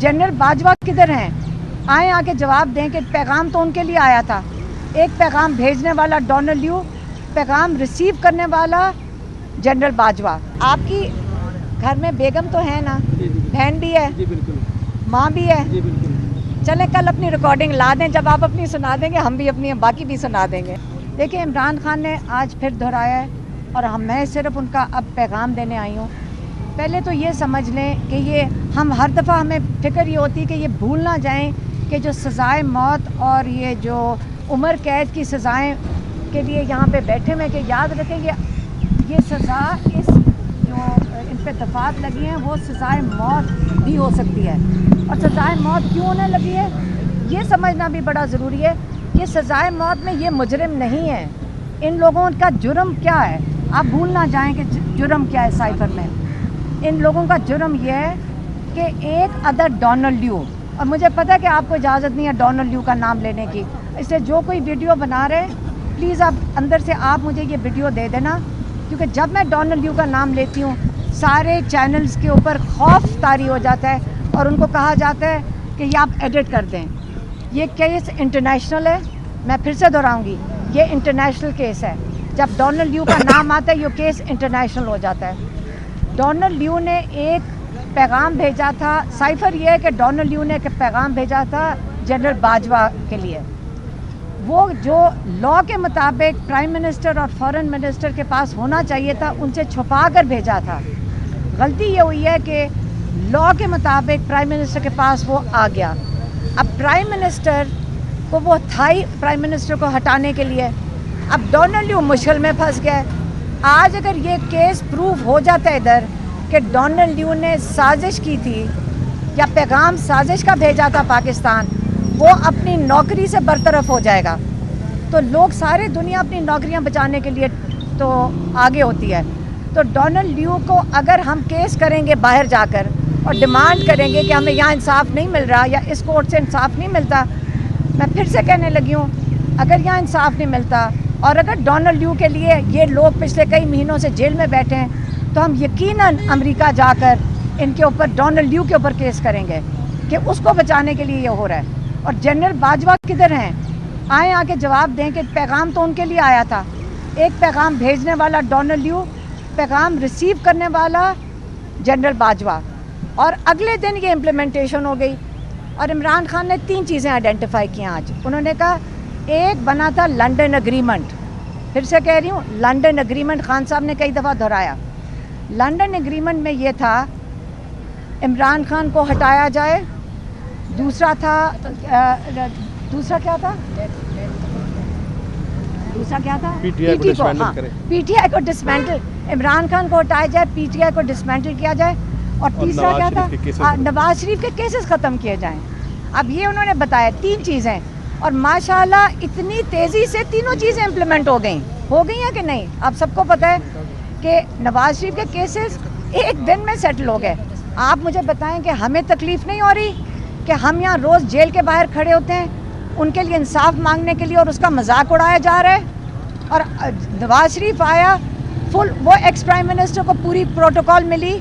General Bajwa किधर हैं? आए आके जवाब दें कि पैगाम तो उनके लिए आया था। एक पैगाम भेजने वाला डोनाल्ड ल्यू, पैगाम रिसीव करने वाला जनरल बाजवा। आपकी घर में बेगम तो है ना, बहन भी है, माँ भी है। चलें कल अपनी रिकॉर्डिंग ला दें, जब आप अपनी सुना देंगे हम भी अपनी बाकी भी सुना देंगे। देखिए इमरान खान ने आज फिर दोहराया है और मैं सिर्फ उनका अब पैगाम देने आई हूँ। पहले तो ये समझ लें कि ये हम हर दफ़ा हमें फ़िक्र ये होती है कि ये भूल ना जाएं कि जो सज़ाए मौत और ये जो उम्र कैद की सज़ाएं के लिए यहाँ पे बैठे हुए कि याद रखें ये सज़ा इस जो इन पे दफ़ात लगी हैं वो सज़ाए मौत भी हो सकती है। और सज़ाए मौत क्यों होने लगी है ये समझना भी बड़ा ज़रूरी है कि सज़ाए मौत में ये मुजरिम नहीं है। इन लोगों का जुर्म क्या है, आप भूल ना जाएं कि जुर्म क्या है। साइफर में इन लोगों का जुर्म ये है कि एक अदर डोनाल्ड ल्यू, और मुझे पता है कि आपको इजाज़त नहीं है डोनाल्ड ल्यू का नाम लेने की, इसलिए जो कोई वीडियो बना रहे प्लीज़ आप अंदर से आप मुझे ये वीडियो दे देना, क्योंकि जब मैं डोनाल्ड ल्यू का नाम लेती हूँ सारे चैनल्स के ऊपर खौफ तारी हो जाता है और उनको कहा जाता है कि ये आप एडिट कर दें। ये केस इंटरनेशनल है, मैं फिर से दोहराऊंगी, ये इंटरनेशनल केस है। जब डोनाल्ड ल्यू का नाम आता है ये केस इंटरनेशनल हो जाता है। डोनाल्ड ल्यू ने एक पैगाम भेजा था, साइफर ये है कि डोनाल्ड ल्यू ने एक पैगाम भेजा था जनरल बाजवा के लिए। वो जो लॉ के मुताबिक प्राइम मिनिस्टर और फॉरेन मिनिस्टर के पास होना चाहिए था उनसे छुपा कर भेजा था। गलती ये हुई है कि लॉ के मुताबिक प्राइम मिनिस्टर के पास वो आ गया। अब प्राइम मिनिस्टर को वो था ही प्राइम मिनिस्टर को हटाने के लिए, अब डोनाल्ड ल्यू मुश्किल में फंस गया। आज अगर ये केस प्रूव हो जाता है इधर कि डोनाल्ड ल्यू ने साजिश की थी या पैगाम साजिश का भेजा था पाकिस्तान, वो अपनी नौकरी से बरतरफ हो जाएगा। तो लोग सारे दुनिया अपनी नौकरियां बचाने के लिए तो आगे होती है। तो डोनाल्ड ल्यू को अगर हम केस करेंगे बाहर जाकर और डिमांड करेंगे कि हमें यहाँ इंसाफ नहीं मिल रहा या इस कोर्ट से इंसाफ नहीं मिलता, मैं फिर से कहने लगी हूँ अगर यहाँ इंसाफ नहीं मिलता और अगर डोनाल्ड ल्यू के लिए ये लोग पिछले कई महीनों से जेल में बैठे हैं तो हम यकीनन अमेरिका जाकर इनके ऊपर डोनाल्ड ल्यू के ऊपर केस करेंगे कि उसको बचाने के लिए ये हो रहा है। और जनरल बाजवा किधर हैं? आए आके जवाब दें कि पैगाम तो उनके लिए आया था। एक पैगाम भेजने वाला डोनाल्ड ल्यू, पैगाम रिसीव करने वाला जनरल बाजवा, और अगले दिन ये इम्प्लीमेंटेशन हो गई। और इमरान खान ने 3 चीज़ें आइडेंटिफाई की आज। उन्होंने कहा एक बना था लंदन एग्रीमेंट, फिर से कह रही हूँ लंदन एग्रीमेंट, खान साहब ने कई दफ़ा दोहराया। लंदन एग्रीमेंट में ये था इमरान खान को हटाया जाए, दूसरा क्या था पीटीआई को डिसमेंटल, इमरान खान को हटाया जाए, पीटीआई को डिसमेंटल किया जाए, और तीसरा क्या था नवाज शरीफ के केसेस ख़त्म किए जाएं। अब ये उन्होंने बताया 3 चीज़ें, और माशाल्लाह इतनी तेज़ी से तीनों चीज़ें इम्प्लीमेंट हो गई हैं कि नहीं। अब सबको पता है कि नवाज शरीफ के केसेस एक दिन में सेटल हो गए। आप मुझे बताएं कि हमें तकलीफ़ नहीं हो रही कि हम यहाँ रोज़ जेल के बाहर खड़े होते हैं उनके लिए इंसाफ मांगने के लिए और उसका मजाक उड़ाया जा रहा है। और नवाज शरीफ आया फुल, वो एक्स प्राइम मिनिस्टर को पूरी प्रोटोकॉल मिली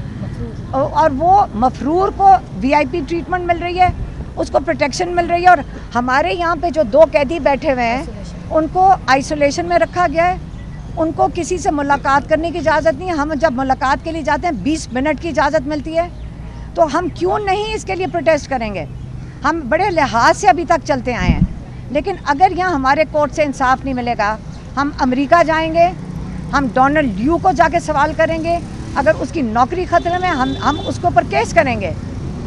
और वो मफरूर को वीआईपी ट्रीटमेंट मिल रही है, उसको प्रोटेक्शन मिल रही है। और हमारे यहाँ पे जो 2 कैदी बैठे हुए हैं उनको आइसोलेशन में रखा गया है, उनको किसी से मुलाकात करने की इजाज़त नहीं है। हम जब मुलाकात के लिए जाते हैं 20 मिनट की इजाज़त मिलती है, तो हम क्यों नहीं इसके लिए प्रोटेस्ट करेंगे। हम बड़े लिहाज से अभी तक चलते आए हैं, लेकिन अगर यहाँ हमारे कोर्ट से इंसाफ नहीं मिलेगा हम अमेरिका जाएंगे, हम डोनाल्ड ल्यू को जाके सवाल करेंगे, अगर उसकी नौकरी ख़तरे में हम उसके ऊपर केस करेंगे,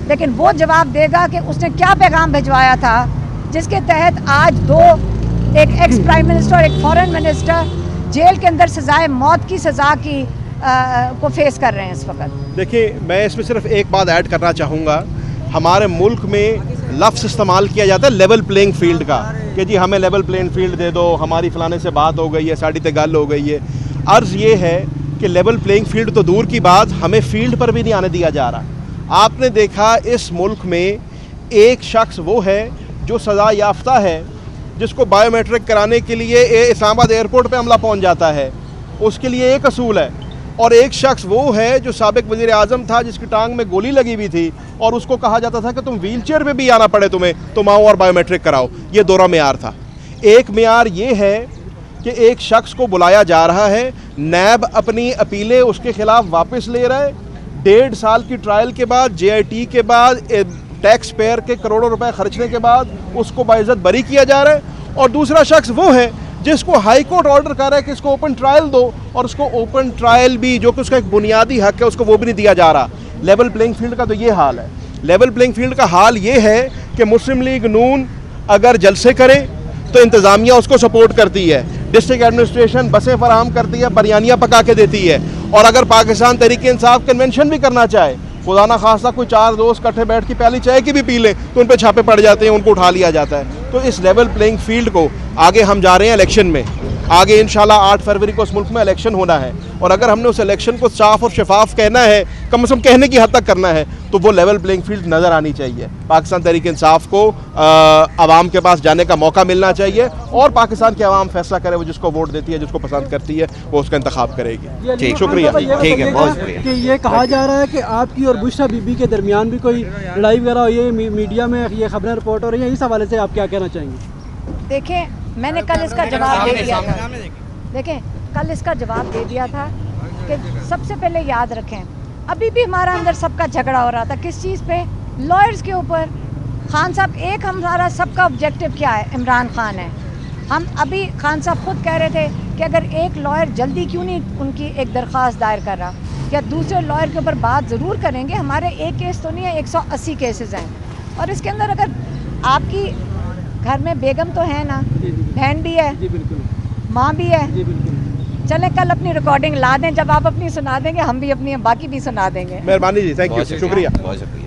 लेकिन वो जवाब देगा कि उसने क्या पैगाम भिजवाया था जिसके तहत आज 2 एक एक्स प्राइम मिनिस्टर और एक फॉरेन मिनिस्टर जेल के अंदर सजाए मौत की सज़ा की को फेस कर रहे हैं इस वक्त। देखिए मैं इसमें सिर्फ एक बात ऐड करना चाहूँगा। हमारे मुल्क में लफ्ज़ इस्तेमाल किया जाता है लेवल प्लेइंग फील्ड का, कि जी हमें लेवल प्लेइंग फील्ड दे दो, हमारी फ़लाने से बात हो गई है, साड़ी ते गल हो गई है। अर्ज़ ये है कि लेवल प्लेइंग फील्ड तो दूर की बात, हमें फील्ड पर भी नहीं आने दिया जा रहा। आपने देखा इस मुल्क में एक शख्स वो है जो सज़ा याफ्ता है, जिसको बायोमेट्रिक कराने के लिए इस्लामाबाद एयरपोर्ट पे हमला पहुंच जाता है। उसके लिए एक असूल है اور ایک شخص وہ ہے جو سابق وزیر اعظم تھا جس کی ٹانگ میں گولی لگی ہوئی تھی اور اس کو کہا جاتا تھا کہ تم ویل چیئر پہ بھی آنا پڑے تمہیں تم آؤ اور بائیو میٹرک کراؤ. یہ دوہرا معیار تھا. ایک معیار یہ ہے کہ ایک شخص کو بلایا جا رہا ہے, نیب اپنی اپیلیں اس کے خلاف واپس لے رہا ہے, 1.5 سال کی ٹرائل کے بعد, جے آئی ٹی کے بعد, ٹیکس پیئر کے کروڑوں روپے خرچنے کے بعد اس کو باعزت بری کیا جا رہا ہے. اور دوسرا شخص وہ ہے جس کو ہائی کورٹ آرڈر کر رہا ہے کہ اس کو اوپن ٹرائل دو, اور اس کو اوپن ٹرائل بھی جو کہ اس کا ایک بنیادی حق ہے اس کو وہ بھی نہیں دیا جا رہا. لیول پلینگ فیلڈ کا تو یہ حال ہے. لیول پلینگ فیلڈ کا حال یہ ہے کہ مسلم لیگ نون اگر جلسے کرے تو انتظامیہ اس کو سپورٹ کرتی ہے, ڈسٹرکٹ ایڈمنسٹریشن بسیں فراہم کرتی ہے, بریانیاں پکا کے دیتی ہے, اور اگر پاکستان تحریک انصاف کنونشن بھی کرنا چاہے, خدا نہ خواستہ کوئی 4 دوست کٹھے بیٹھ کے پیالی چائے کی بھی پی لیں تو ان پہ چھاپے پڑ جاتے ہیں, ان کو اٹھا لیا جاتا ہے. تو اس لیول پلینگ فیلڈ کو آگے ہم جا رہے ہیں الیکشن میں. آگے انشاءاللہ 8 فروری کو اس ملک میں الیکشن ہونا ہے, اور اگر ہم نے اس الیکشن کو صاف اور شفاف کہنا ہے, کم از کم کہنے کی حد تک کرنا ہے, تو وہ لیول پلینگ فیلڈ نظر آنی چاہیے. پاکستان تحریک انصاف کو عوام کے پاس جانے کا موقع ملنا چاہیے, اور پاکستان کی عوام فیصلہ کرے, وہ جس کو ووٹ دیتی ہے, جس کو پسند کرتی ہے, وہ اس کا انتخاب کرے گی. ٹھیک, شکریہ. ٹھیک ہے, بہت شکریہ. کہ یہ کہا جا رہا ہے کہ آپ کی اور بشرا بی بی کے درمیان بھی کوئی لڑائی وغیرہ ہوئی ہے, میڈیا میں یہ خبریں رپورٹ ہو رہی ہیں, اس حوالے سے آپ کیا کہنا چاہیں گے؟ دیکھیں, میں نے کل اس کا جواب دے دیا تھا. دیکھیں, کل اس کا جواب دے دیا تھا کہ سب سے پہلے یاد رکھیں, ابھی بھی ہمارا اندر سب کا جھگڑا ہو رہا تھا. کس چیز پہ؟ لائرز کے اوپر. خان صاحب, ایک ہمارا سب کا آبجیکٹیو کیا ہے؟ عمران خان ہے. ہم ابھی خان صاحب خود کہہ رہے تھے کہ اگر ایک لائر جلدی کیوں نہیں ان کی ایک درخواست دائر کر رہا, یا دوسرے لائر کے اوپر بات ضرور کریں گے. ہمارے ایک کیس تو نہیں ہے, 180 کیسز ہیں, اور اس کے اندر اگر آپ کی گھر میں بیگم تو ہے نا, بہن بھی ہے, ماں بھی ہے, چلیں کل اپنی ریکارڈنگ لا دیں, جب آپ اپنی سنا دیں گے ہم بھی اپنی باقی بھی سنا دیں گے. مہربانی جی, تھینک یو, شکریہ. بہت شکریہ.